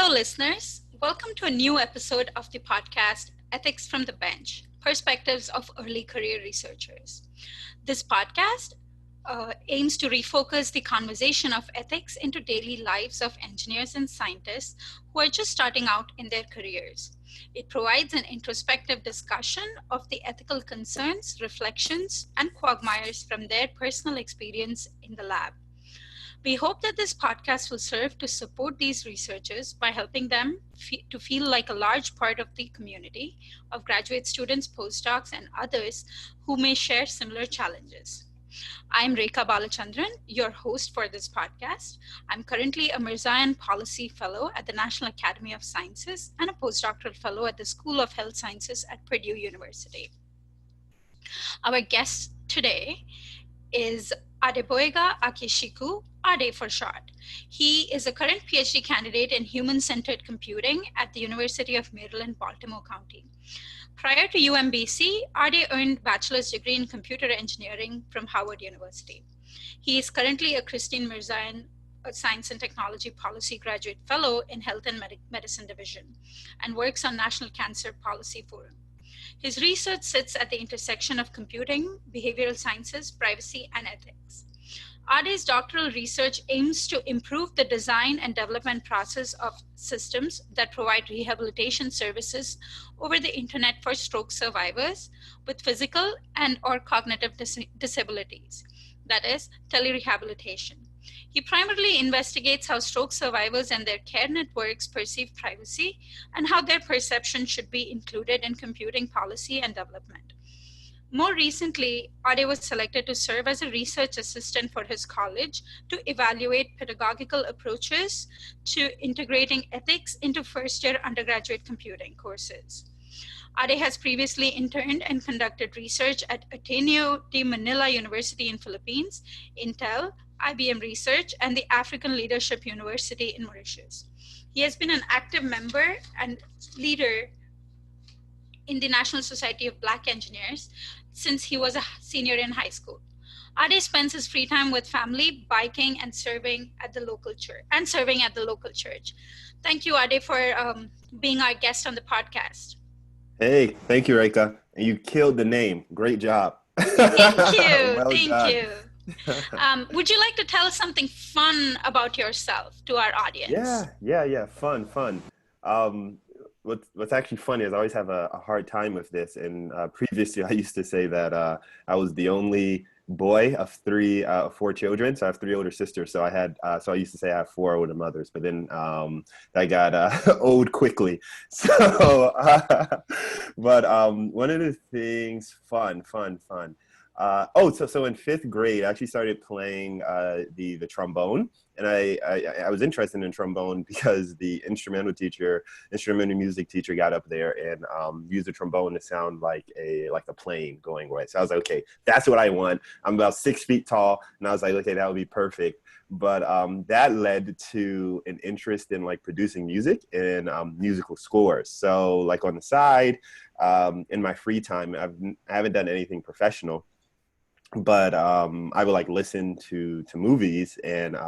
Hello, listeners. Welcome to a new episode of the podcast, Ethics from the Bench, Perspectives of Early Career Researchers. This podcast aims to refocus the conversation of ethics into daily lives of engineers and scientists who are just starting out in their careers. It provides an introspective discussion of the ethical concerns, reflections, and quagmires from their personal experience in the lab. We hope that this podcast will serve to support these researchers by helping them to feel like a large part of the community of graduate students, postdocs, and others who may share similar challenges. I'm Rekha Balachandran, your host for this podcast. I'm currently a Mirzayan Policy Fellow at the National Academy of Sciences and a postdoctoral fellow at the School of Health Sciences at Purdue University. Our guest today is Adeboyega Akeshiku, Ade for short. He is a current PhD candidate in human-centered computing at the University of Maryland, Baltimore County. Prior to UMBC, Ade earned bachelor's degree in computer engineering from Howard University. He is currently a Christine Mirzayan Science and Technology Policy Graduate Fellow in Health and Medicine Division and works on National Cancer Policy Forum. His research sits at the intersection of computing, behavioral sciences, privacy, and ethics. Ade's doctoral research aims to improve the design and development process of systems that provide rehabilitation services over the internet for stroke survivors with physical and or cognitive disabilities, that is, telerehabilitation. He primarily investigates how stroke survivors and their care networks perceive privacy and how their perception should be included in computing policy and development. More recently, Ade was selected to serve as a research assistant for his college to evaluate pedagogical approaches to integrating ethics into first-year undergraduate computing courses. Ade has previously interned and conducted research at Ateneo de Manila University in Philippines, Intel, IBM Research, and the African Leadership University in Mauritius. He has been an active member and leader in the National Society of Black Engineers since he was a senior in high school. Ade spends his free time with family, biking, and serving at the local church. Thank you, Ade, for being our guest on the podcast. Hey, thank you, Rekha. And you killed the name. Great job. Thank you. Well Thank done. you. Would you like to tell us something fun about yourself to our audience? Yeah. Fun. What's actually funny is I always have a hard time with this. And previously, I used to say that I was the only boy of four children. So I have three older sisters. So I used to say I have four older mothers, but then that got old quickly. So, but one of the things, fun. So in fifth grade, I actually started playing the trombone, and I was interested in trombone because the instrumental music teacher got up there and used the trombone to sound like a plane going away. So I was like, okay, that's what I want. I'm about 6 feet tall, and I was like, okay, that would be perfect. But that led to an interest in like producing music and musical scores. So like on the side, in my free time, I haven't done anything professional, but I would like listen to movies and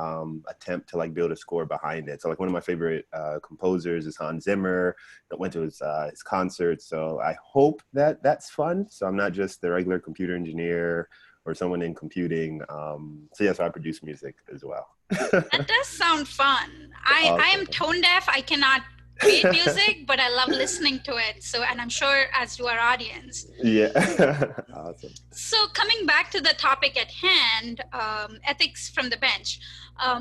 attempt to like build a score behind it. So like one of my favorite composers is Hans Zimmer. I went to his concert. So I hope that that's fun. So I'm not just the regular computer engineer or someone in computing. So I produce music as well. That does sound fun. I am tone deaf. I cannot create music, but I love listening to it. So, and I'm sure as do our audience. Yeah. Awesome. So coming back to the topic at hand, ethics from the bench.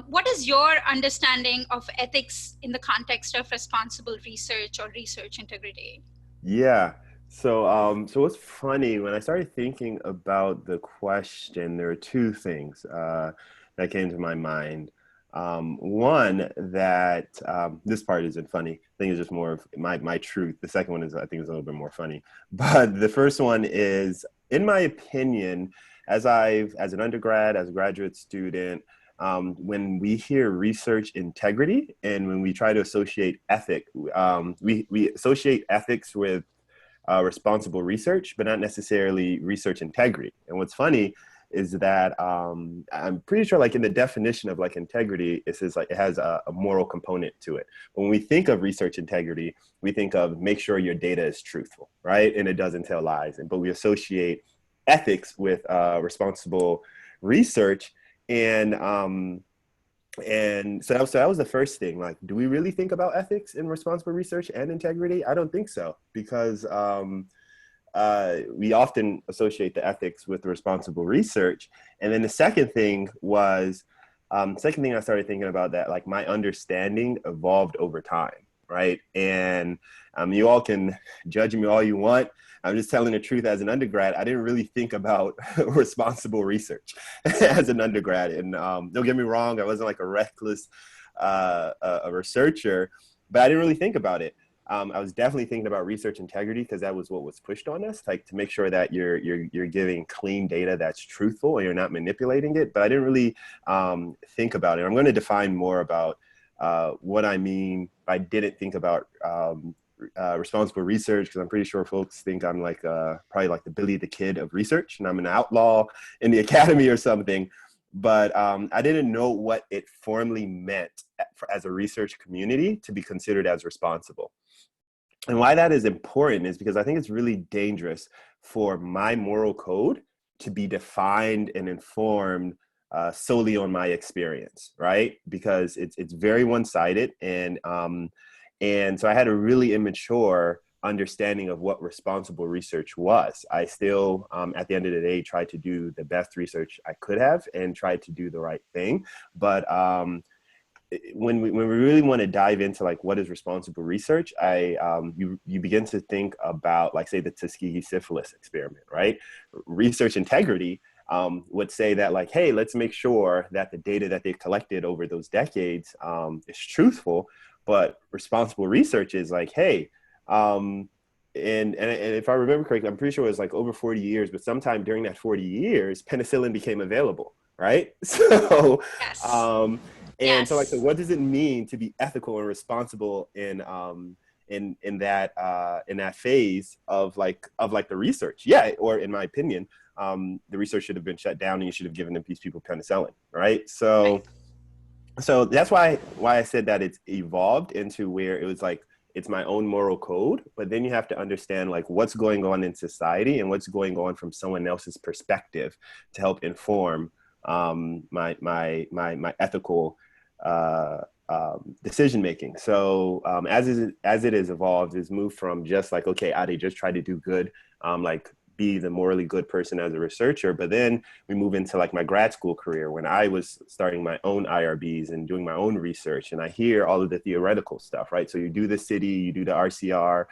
What is your understanding of ethics in the context of responsible research or research integrity? Yeah. So what's funny, when I started thinking about the question, there are two things that came to my mind. One, that this part isn't funny. I think it's just more of my truth. The second one is, I think, is a little bit more funny. But the first one is, in my opinion, as an undergrad, as a graduate student, when we hear research integrity and when we try to associate we associate ethics with responsible research, but not necessarily research integrity. And what's funny is that I'm pretty sure like in the definition of like integrity, it says like it has a moral component to it. When we think of research integrity, we think of make sure your data is truthful, right? And it doesn't tell lies. But we associate ethics with responsible research. And so that was the first thing. Like, do we really think about ethics in responsible research and integrity? I don't think so, because we often associate the ethics with responsible research. And then the second thing was, second thing I started thinking about that, like my understanding evolved over time, right? And you all can judge me all you want. I'm just telling the truth. As an undergrad, I didn't really think about responsible research as an undergrad. And don't get me wrong, I wasn't like a reckless a researcher, but I didn't really think about it. I was definitely thinking about research integrity because that was what was pushed on us, like to make sure that you're giving clean data that's truthful and you're not manipulating it. But I didn't really think about it. I'm going to define more about what I mean. I didn't think about responsible research because I'm pretty sure folks think I'm like probably like the Billy the Kid of research and I'm an outlaw in the academy or something. But I didn't know what it formally meant as a research community to be considered as responsible. And why that is important is because I think it's really dangerous for my moral code to be defined and informed solely on my experience, right? Because it's very one-sided, and so I had a really immature understanding of what responsible research was. I still, at the end of the day, tried to do the best research I could have and tried to do the right thing. But when we really want to dive into like what is responsible research, you begin to think about like, say, the Tuskegee syphilis experiment, right? Research integrity would say that like, hey, let's make sure that the data that they've collected over those decades is truthful. But responsible research is like, hey, and if I remember correctly, I'm pretty sure it was like over 40 years, but sometime during that 40 years, penicillin became available, right? So, Yes. and so like, so Yes. what does it mean to be ethical and responsible in that phase of the research? Yeah, or in my opinion, the research should have been shut down and you should have given these people penicillin, right? Right. So that's why I said that it's evolved into where it was like it's my own moral code, but then you have to understand like what's going on in society and what's going on from someone else's perspective to help inform my ethical decision making. So as it is evolved, is moved from just like, okay, Adi, just try to do good, like be the morally good person as a researcher. But then we move into like my grad school career when I was starting my own IRBs and doing my own research, and I hear all of the theoretical stuff, right? So you do the city, you do the RCR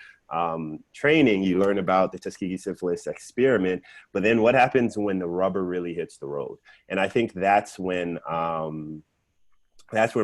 training, you learn about the Tuskegee syphilis experiment, but then what happens when the rubber really hits the road? And I think that's where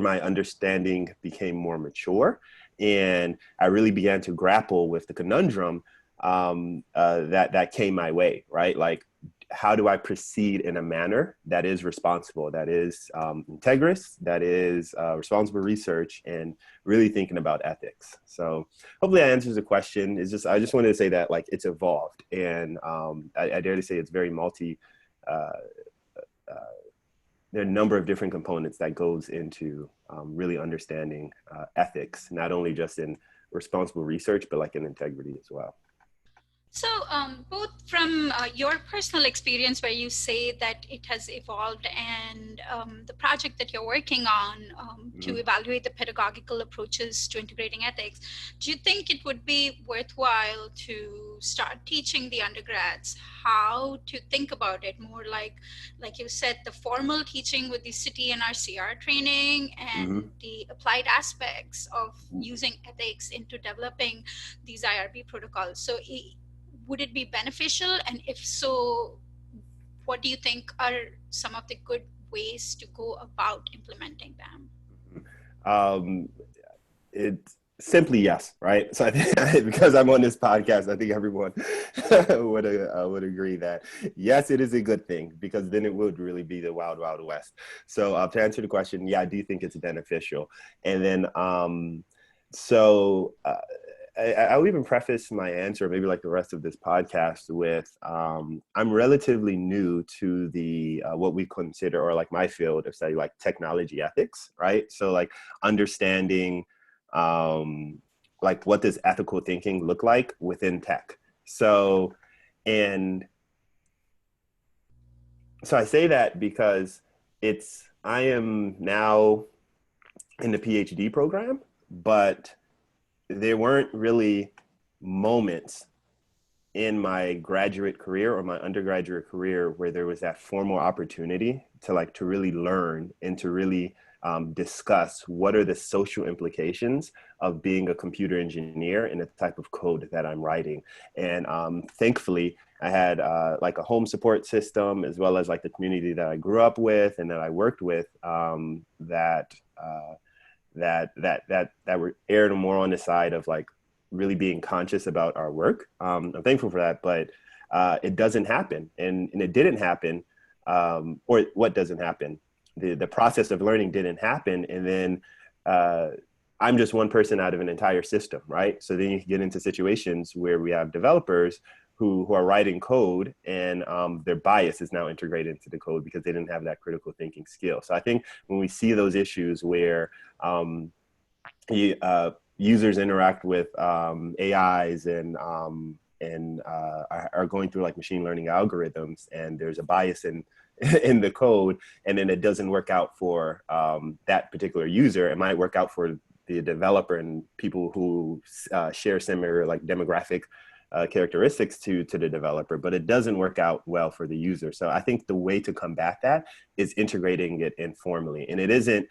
my understanding became more mature, and I really began to grapple with the conundrum that came my way, right? Like, how do I proceed in a manner that is responsible, that is integrous, that is responsible research, and really thinking about ethics? So hopefully that answers the question. I just wanted to say that like it's evolved, and I dare to say it's very there are a number of different components that goes into really understanding ethics, not only just in responsible research, but like in integrity as well. So, both from your personal experience, where you say that it has evolved, and the project that you're working on to evaluate the pedagogical approaches to integrating ethics, do you think it would be worthwhile to start teaching the undergrads how to think about it more like you said, the formal teaching with the city and RCR training and the applied aspects of using ethics into developing these IRB protocols? So, would it be beneficial? And if so, what do you think are some of the good ways to go about implementing them? It's simply yes, right? So I think because I'm on this podcast, I think everyone would agree that yes, it is a good thing, because then it would really be the wild, wild west. So to answer the question, yeah, I do think it's beneficial. And then I'll even preface my answer, maybe like the rest of this podcast, with I'm relatively new to the what we consider, or like my field of study, like technology ethics, right? So like understanding like what does ethical thinking look like within tech. So and so I say that because I am now in the PhD program, but there weren't really moments in my graduate career or my undergraduate career where there was that formal opportunity to really learn and to really discuss what are the social implications of being a computer engineer and the type of code that I'm writing. And thankfully, I had like a home support system, as well as like the community that I grew up with and that I worked with, that were aired more on the side of like really being conscious about our work. I'm thankful for that, but it doesn't happen, and it didn't happen, or what doesn't happen? The process of learning didn't happen, and then I'm just one person out of an entire system, right? So then you get into situations where we have developers who are writing code, and their bias is now integrated into the code because they didn't have that critical thinking skill. So I think when we see those issues where users interact with AIs and are going through like machine learning algorithms, and there's a bias in in the code, and then it doesn't work out for that particular user. It might work out for the developer and people who share similar like demographic characteristics to the developer, but it doesn't work out well for the user. So I think the way to combat that is integrating it informally, and it isn't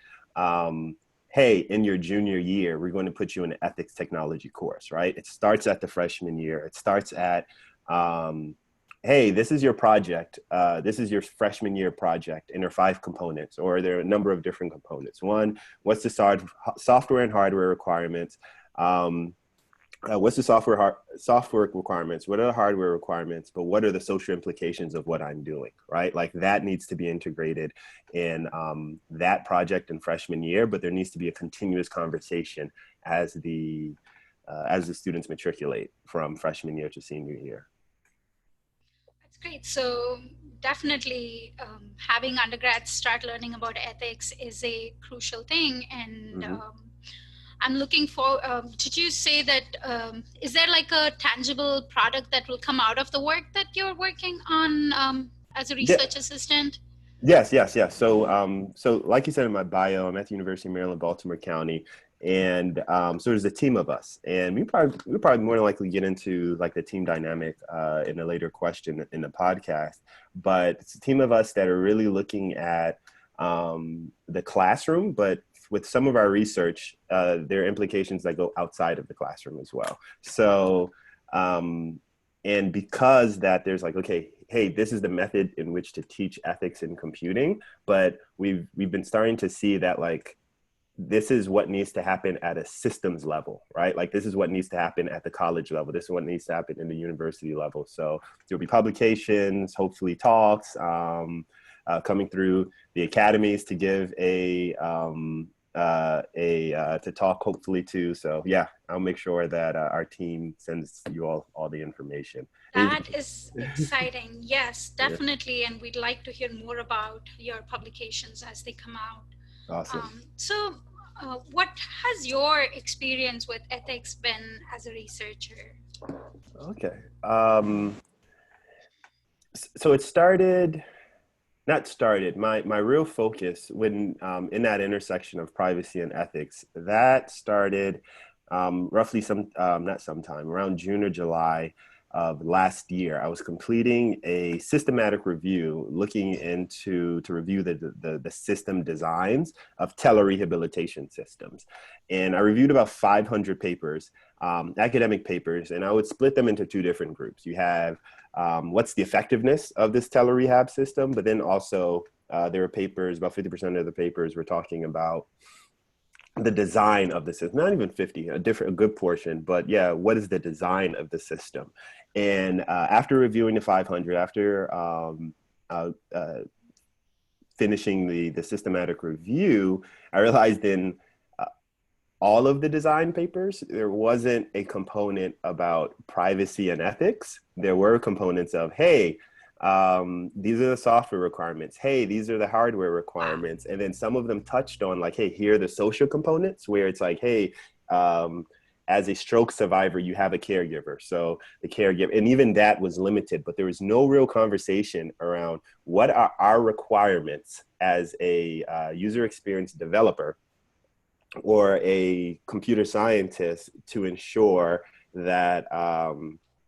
hey, in your junior year, we're going to put you in an ethics technology course, right? It starts at the freshman year. It starts at, hey, this is your project. This is your freshman year project, and there are 5 components, or there are a number of different components. One, what's the software and hardware requirements? What's the software requirements? What are the hardware requirements? But what are the social implications of what I'm doing, right? Like that needs to be integrated in that project in freshman year, but there needs to be a continuous conversation as the students matriculate from freshman year to senior year. That's great. So definitely having undergrads start learning about ethics is a crucial thing. And I'm looking for, did you say that, is there like a tangible product that will come out of the work that you're working on as a research assistant? Yes. So like you said in my bio, I'm at the University of Maryland, Baltimore County. And so there's a team of us, and we probably more than likely get into like the team dynamic in a later question in the podcast. But it's a team of us that are really looking at the classroom, but with some of our research, there are implications that go outside of the classroom as well. So, and because that there's like, okay, hey, this is the method in which to teach ethics in computing, but we've been starting to see that like, this is what needs to happen at a systems level, right? Like this is what needs to happen at the college level. This is what needs to happen in the university level. So there'll be publications, hopefully talks, coming through the academies to give to talk hopefully too. So yeah, I'll make sure that our team sends you all the information. That is exciting. Yes, definitely. And we'd like to hear more about your publications as they come out. Awesome. So what has your experience with ethics been as a researcher? Okay. So it my real focus when in that intersection of privacy and ethics, that started roughly around June or July of last year. I was completing a systematic review looking to review the system designs of telerehabilitation systems. And I reviewed about 500 papers, academic papers, and I would split them into 2 different groups. You have what's the effectiveness of this telerehab system, but then also there were papers, about 50% of the papers were talking about the design of the system, not even 50, a good portion, but yeah, what is the design of the system? And after reviewing the 500, after finishing the systematic review, I realized then all of the design papers, there wasn't a component about privacy and ethics. There were components of, hey, these are the software requirements. Hey, these are the hardware Wow. requirements. And then some of them touched on like, hey, here are the social components where it's like, hey, um, as a stroke survivor, you have a caregiver. So the caregiver, and even that was limited, but there was no real conversation around what are our requirements as a user experience developer or a computer scientist to ensure that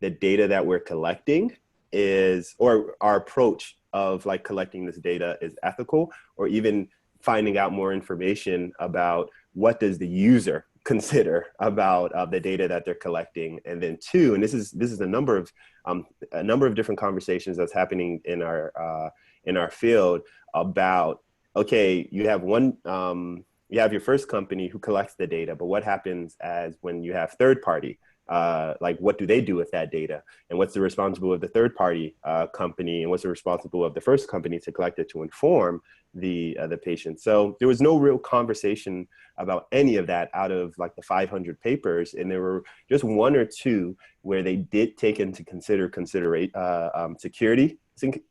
the data that we're collecting is, or our approach of like collecting this data is ethical, or even finding out more information about what does the user consider about the data that they're collecting. And then two, and this is a number of different conversations that's happening in our field about, okay, you have your first company who collects the data, but what happens as when you have third party? Like, what do they do with that data? And what's the responsibility of the third party company? And what's the responsibility of the first company to collect it to inform the patient? So there was no real conversation about any of that out of like the 500 papers. And there were just one or two where they did take into security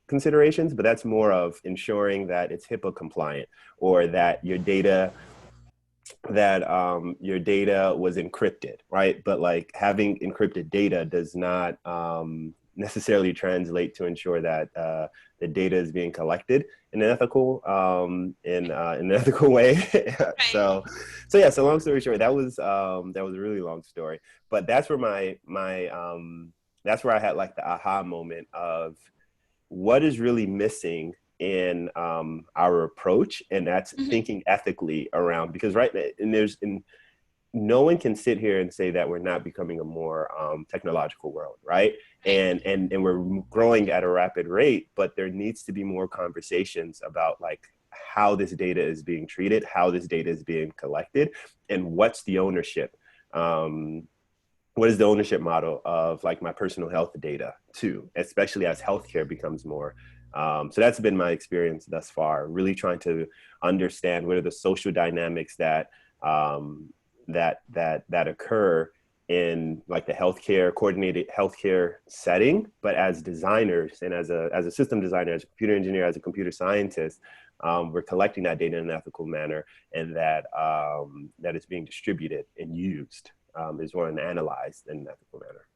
considerations, but that's more of ensuring that it's HIPAA compliant, or your data was encrypted, right? But like having encrypted data does not necessarily translate to ensure that the data is being collected in an ethical way. Right. So long story short, that was a really long story, but that's where that's where I had like the aha moment of what is really missing in our approach, and that's Mhm. thinking ethically around, because right, and no one can sit here and say that we're not becoming a more technological world, right? Right. And we're growing at a rapid rate, but there needs to be more conversations about like how this data is being treated, how this data is being collected, and what's the ownership. What is the ownership model of like my personal health data too, especially as healthcare becomes more. So that's been my experience thus far, really trying to understand what are the social dynamics um, that occur in like the healthcare coordinated healthcare setting, but as designers and as a system designer, as a computer engineer, as a computer scientist, we're collecting that data in an ethical manner, and that it's being distributed and used is one analyzed in an ethical manner.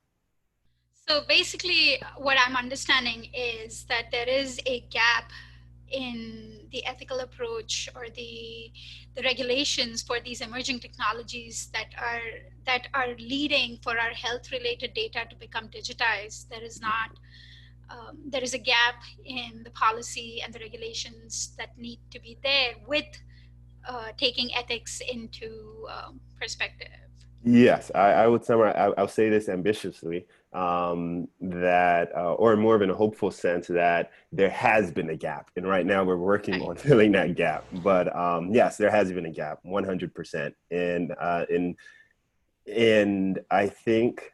So basically, what I'm understanding is that there is a gap in the ethical approach or the regulations for these emerging technologies that are leading for our health related data to become digitized. There is a gap in the policy and the regulations that need to be there with taking ethics into perspective. Yes, I would summarize. I'll say this ambitiously, that, or more of in a hopeful sense, that there has been a gap, and right now we're working Right. on filling that gap. But yes, there has been a gap, 100%, and I think,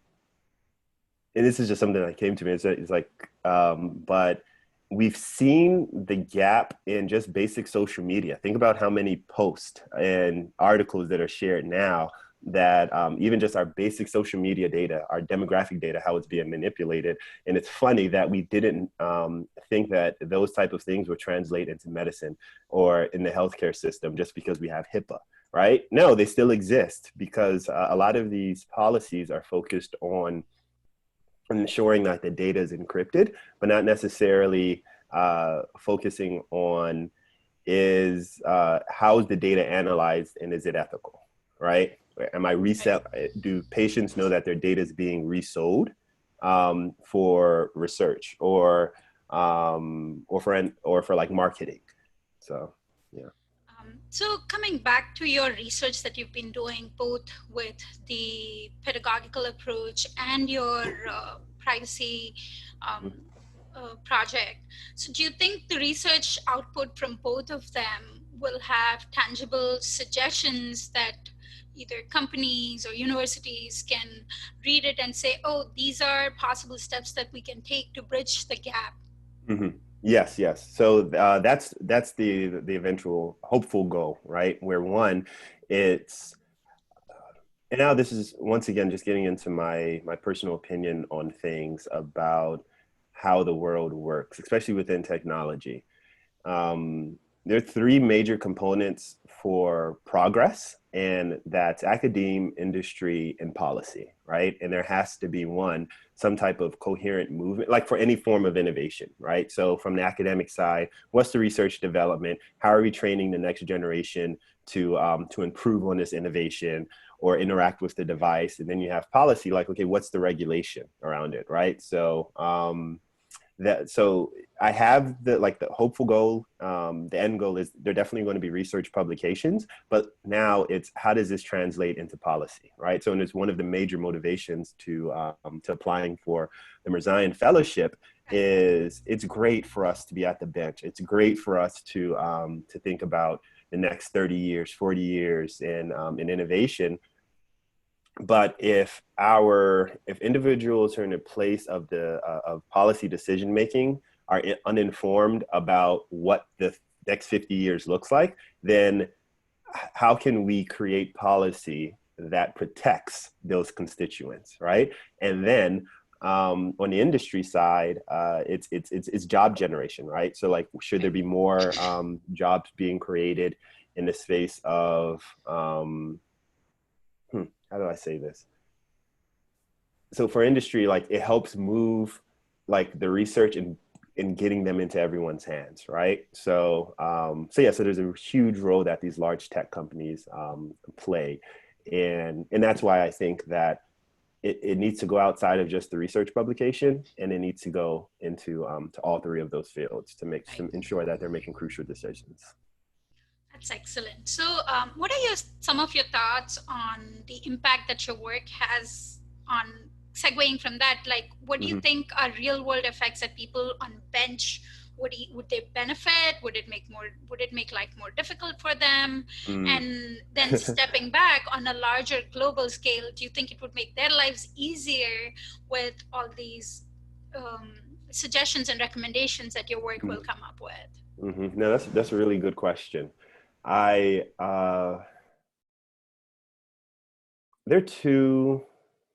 and this is just something that came to me. It's like, but we've seen the gap in just basic social media. Think about how many posts and articles that are shared now that even just our basic social media data, our demographic data, how it's being manipulated. And it's funny that we didn't think that those type of things would translate into medicine or in the healthcare system just because we have HIPAA, right? No, they still exist because a lot of these policies are focused on ensuring that the data is encrypted, but not necessarily focusing on how is the data analyzed and is it ethical, right? Am I Right. resell? Do patients know that their data is being resold for research or for like marketing? So yeah. So, coming back to your research that you've been doing, both with the pedagogical approach and your privacy um, project, so do you think the research output from both of them will have tangible suggestions that either companies or universities can read it and say, oh, these are possible steps that we can take to bridge the gap? hmm Yes, yes. So that's the eventual hopeful goal, right? Where one, it's And now this is once again just getting into my personal opinion on things about how the world works, especially within technology. Um, there are three major components for progress, and that's academe, industry, and policy, right? And there has to be one, some type of coherent movement, like for any form of innovation, right? So from the academic side, what's the research development? How are we training the next generation to improve on this innovation or interact with the device? And then you have policy, like, okay, what's the regulation around it, right? So I have the hopeful goal. The end goal is they're definitely going to be research publications, but now it's how does this translate into policy, right? So, and it's one of the major motivations to applying for the Mirzayan Fellowship is it's great for us to be at the bench. It's great for us to think about the next 30 years, 40 years in innovation. But if individuals are in a place of the of policy decision making are uninformed about what the next 50 years looks like, then how can we create policy that protects those constituents, right? And then on the industry side, it's job generation, right? So like, should there be more jobs being created in the space of how do I say this? So for industry, like it helps move like the research and getting them into everyone's hands, right? So there's a huge role that these large tech companies play, and that's why I think that it needs to go outside of just the research publication, and it needs to go into to all three of those fields to ensure that they're making crucial decisions. That's excellent. So, what are some of your thoughts on the impact that your work has on segueing from that? Like, what do you Mm-hmm. think are real world effects that people on bench would they benefit? Would it make life more difficult for them? Mm. And then stepping back on a larger global scale, do you think it would make their lives easier with all these um, suggestions and recommendations that your work will come up with? Mm-hmm. No, that's a really good question. I there are two,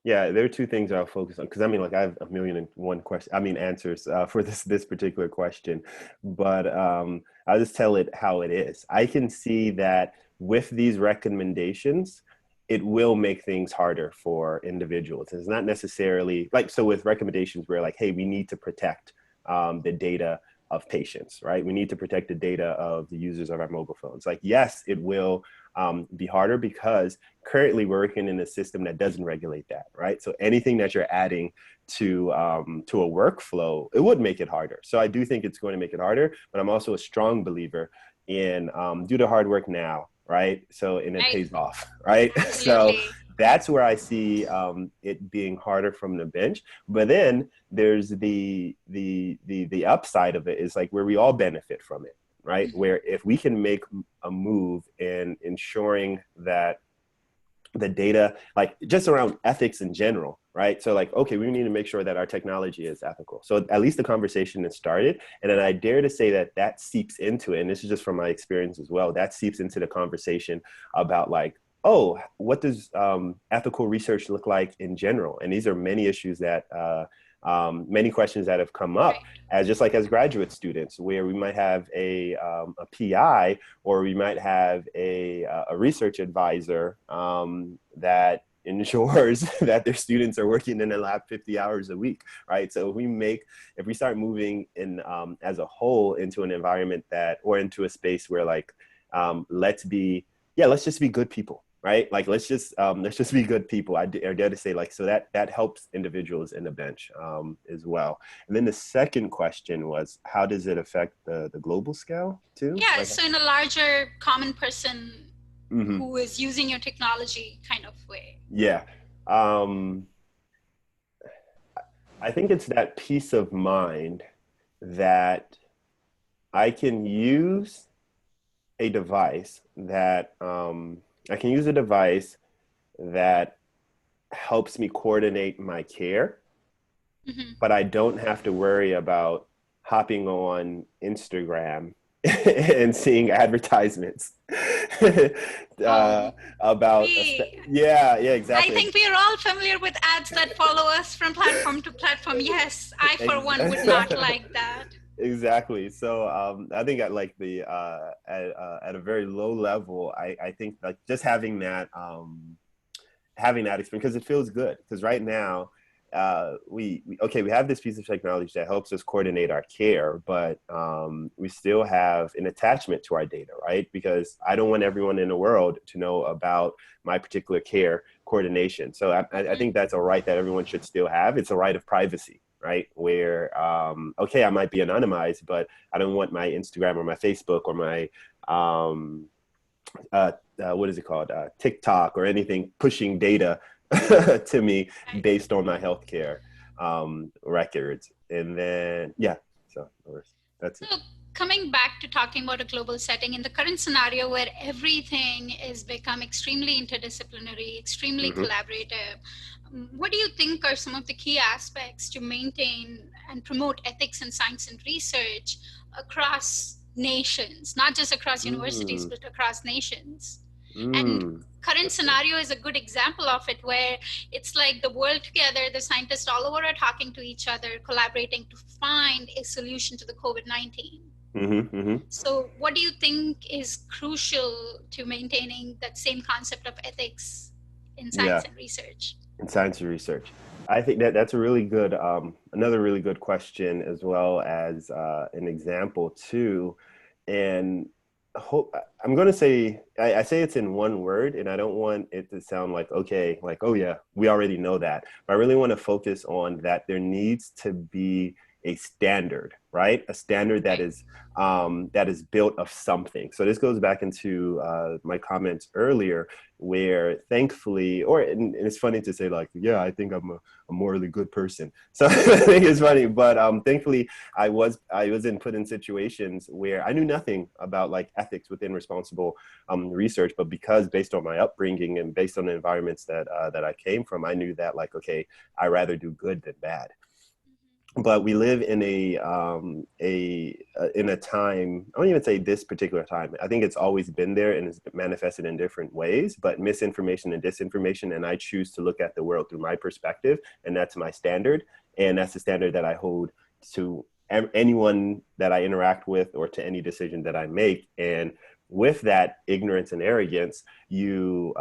yeah, there are two things I'll focus on because I mean, like I have a million and one question. I mean, answers for this particular question, but I'll just tell it how it is. I can see that with these recommendations, it will make things harder for individuals. It's not necessarily like so with recommendations where like, hey, we need to protect the data of patients, right? We need to protect the data of the users of our mobile phones. Like, yes, it will be harder because currently we're working in a system that doesn't regulate that, right? So anything that you're adding to a workflow, it would make it harder. So I do think it's going to make it harder, but I'm also a strong believer in do the hard work now, right? So and it Right? pays off, right? So Absolutely. that's where I see it being harder from the bench. But then there's the upside of it is like where we all benefit from it, right? Mm-hmm. Where if we can make a move in ensuring that the data, like just around ethics in general, right? So like, okay, we need to make sure that our technology is ethical. So at least the conversation has started. And then I dare to say that that seeps into it. And this is just from my experience as well. That seeps into the conversation about like, oh, what does ethical research look like in general? And these are many issues that many questions that have come up Right. as just like as graduate students, where we might have a PI or we might have a research advisor that ensures that their students are working in the lab 50 hours a week, right? So if we start moving in as a whole into an environment that, or into a space where like, let's just be good people, right? Like let's just be good people. I dare to say like so that helps individuals in the bench as well. And then the second question was how does it affect the global scale too? Yeah, Like, so in a larger common person mm-hmm. who is using your technology kind of way. Yeah. Um, I think it's that peace of mind that I can use a device that I can use a device that helps me coordinate my care, Mm-hmm. but I don't have to worry about hopping on Instagram and seeing advertisements Oh, about we yeah, I exactly. think we are all familiar with ads that follow us from platform to platform. Yes, I for one would not Ex- like that. Exactly. So I think at like the at a very low level, I think like just having that experience because it feels good. Because right now, we have this piece of technology that helps us coordinate our care, but we still have an attachment to our data, right? Because I don't want everyone in the world to know about my particular care coordination. So I Mhm. think that's a right that everyone should still have. It's a right of privacy, right? Where okay, I might be anonymized, but I don't want my Instagram or my Facebook or my um, what is it called, TikTok or anything pushing data to me Right. based on my healthcare records. And then yeah, so that's it. So, coming back to talking about a global setting, in the current scenario where everything is become extremely interdisciplinary, extremely Mm-hmm. collaborative, what do you think are some of the key aspects to maintain and promote ethics in science and research across nations, not just across universities, Mm, but across nations? And current that's good. scenario is a good example of it, where it's like the world together, the scientists all over are talking to each other, collaborating to find a solution to the COVID-19. Mm-hmm, mm-hmm. So what do you think is crucial to maintaining that same concept of ethics in Yeah, science and research? in science and research. I think that that's a really good, another really good question, as well as an example too. And hope I'm going to say, I say it's in one word, and I don't want it to sound like, okay, like, oh yeah, we already know that. But I really want to focus on that there needs to be a standard, right? A standard Right. that is built of something. So this goes back into my comments earlier, where thankfully, and it's funny to say like, yeah, I think I'm a morally good person. So I think it's funny, but thankfully I was put in situations where I knew nothing about like ethics within responsible research, but because based on my upbringing and based on the environments that I came from, I knew that like, okay, I rather do good than bad. But we live in a time. I don't even say this particular time. I think it's always been there and it's manifested in different ways. But misinformation and disinformation, and I choose to look at the world through my perspective, and that's my standard, and that's the standard that I hold to anyone that I interact with or to any decision that I make. And with that ignorance and arrogance, you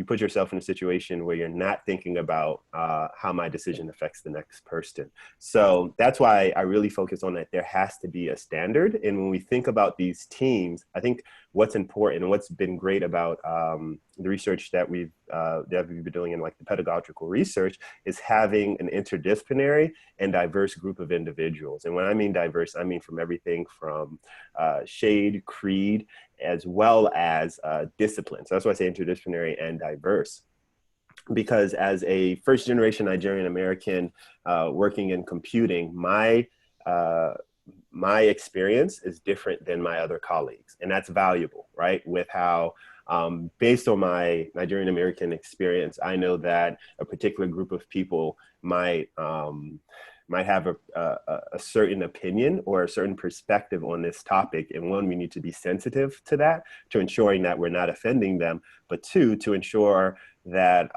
put yourself in a situation where you're not thinking about how my decision affects the next person. So that's why I really focus on that. There has to be a standard. And when we think about these teams, I think what's important and what's been great about the research that we've been doing in like the pedagogical research is having an interdisciplinary and diverse group of individuals. And when I mean diverse, I mean from everything from shade, creed, as well as discipline. So that's why I say interdisciplinary and diverse, because as a first generation Nigerian American working in computing, uh, my experience is different than my other colleagues, and that's valuable, right? With how based on my Nigerian American experience, I know that a particular group of people might have a certain opinion or a certain perspective on this topic. And one, we need to be sensitive to that, to ensuring that we're not offending them, but two, to ensure that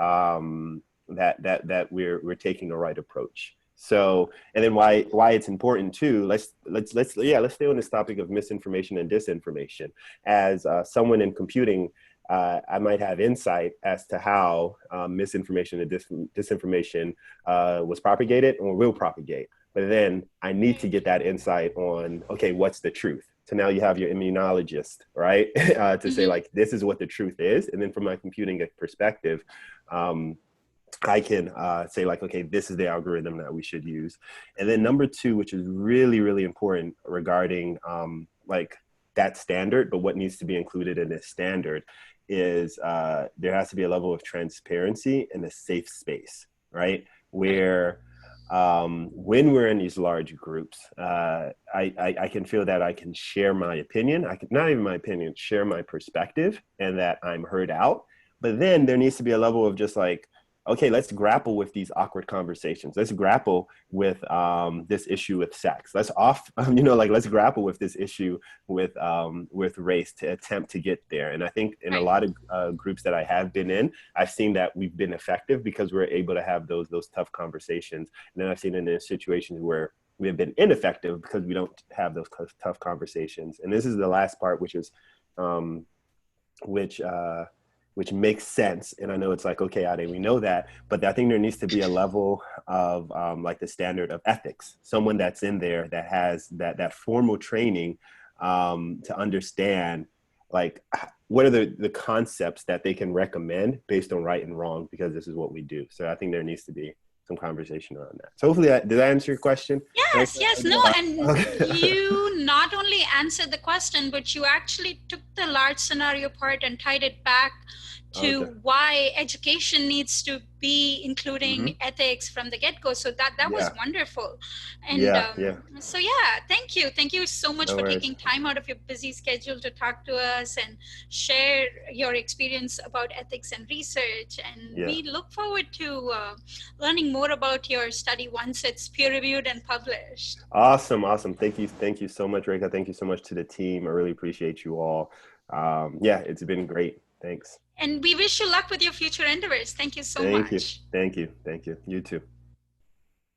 that we're taking the right approach. So, and then why it's important too. Let's stay on this topic of misinformation and disinformation. As someone in computing, I might have insight as to how misinformation and disinformation was propagated or will propagate. But then I need to Right. get that insight on, okay, what's the truth? So now you have your immunologist, right? To say Mm-hmm. like, this is what the truth is. And then from my computing perspective, um, I can say like, okay, this is the algorithm that we should use. And then number two, which is really, really important regarding like that standard, but what needs to be included in this standard is there has to be a level of transparency and a safe space, right? Right. Where when we're in these large groups, I can feel that I can share my opinion. I can, not even my opinion, share my perspective, and that I'm heard out. But then there needs to be a level of just like okay, let's grapple with these awkward conversations. Let's grapple with this issue with sex. Let's grapple with this issue with race to attempt to get there. And I think in a Right. lot of groups that I have been in, I've seen that we've been effective because we're able to have those tough conversations. And then I've seen in situations where we have been ineffective because we don't have those tough conversations. And this is the last part, which is um, which which makes sense. And I know it's like, okay, Ade, we know that, but I think there needs to be a level of like the standard of ethics, someone that's in there that has that formal training to understand like what are the concepts that they can recommend based on right and wrong, because this is what we do. So I think there needs to be some conversation around that. So hopefully did I answer your question? Yes, yes, no, and Okay. you not only answered the question, but you actually took the large scenario part and tied it back Okay. to why education needs to be Mm-hmm. including ethics from the get-go. So that was Yeah. wonderful. And Yeah. Yeah. so yeah, thank you. Thank you so much No for worries. taking time out of your busy schedule to talk to us and share your experience about ethics and research. And Yeah. we look forward to learning more about your study once it's peer-reviewed and published. Awesome, awesome. Thank you so much, Reka. Thank you so much to the team. I really appreciate you all. Yeah, it's been great. Thanks. And we wish you luck with your future endeavors. Thank you so Thank you. much. Thank you. Thank you. You too.